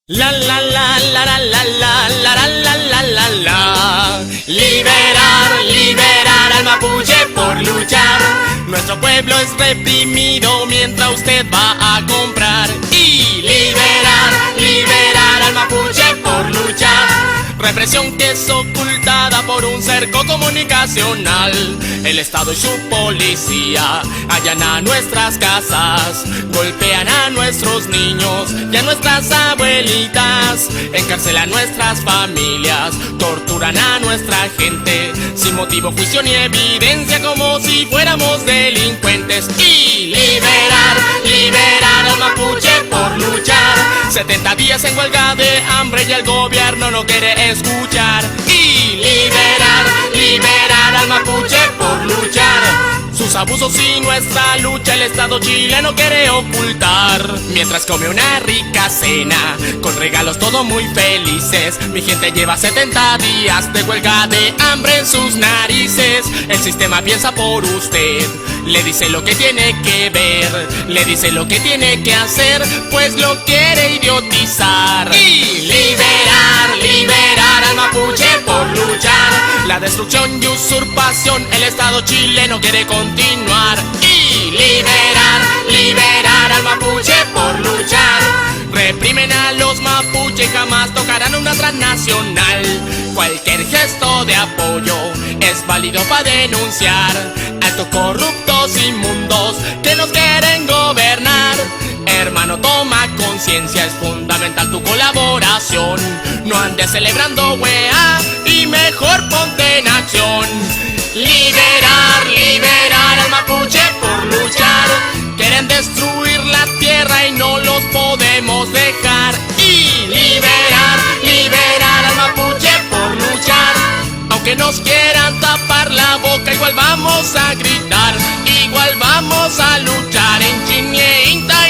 La la la la la la la la la la la la. Liberar, liberar al mapuche por luchar. Nuestro pueblo es reprimido mientras usted va a comprar. Y liberar, liberar al mapuche por luchar. Represión que es ocultada por un cerco comunicacional. El Estado y su policía allanan nuestras casas, golpean a nuestros niños y a nuestras abuelitas, encarcelan nuestras familias, torturan a nuestra gente sin motivo, juicio ni evidencia, como si fuéramos delincuentes. Y liberar, liberar al mapuche por luchar. 70 días en huelga de hambre y el gobierno no quiere escuchar. Y liberar, liberar al mapuche por luchar. Sus abusos y nuestra lucha el Estado chileno quiere ocultar. Mientras come una rica cena con regalos todos muy felices, mi gente lleva 70 días de huelga de hambre en sus narices. El sistema piensa por usted, le dice lo que tiene que ver, le dice lo que tiene que hacer, pues lo quiere idiotizar. Y liberar, liberar al mapuche por luchar. La destrucción y usurpación el Estado chileno quiere continuar. Y liberar, liberar al mapuche por luchar. Reprimen a los mapuches, jamás tocarán una transnacional. Cualquier gesto de apoyo es válido para denunciar a estos corruptos inmundos que nos quieren gobernar. Hermano, toma conciencia, es fundamental tu colaboración. No andes celebrando wea y mejor ponte en acción. Liberar, liberar al mapuche por luchar. Quieren destruir la tierra y no los podemos dejar. Y liberar, liberar al mapuche por luchar. Aunque nos quieran tapar la boca, igual vamos a gritar, igual vamos a luchar en Chingueínta.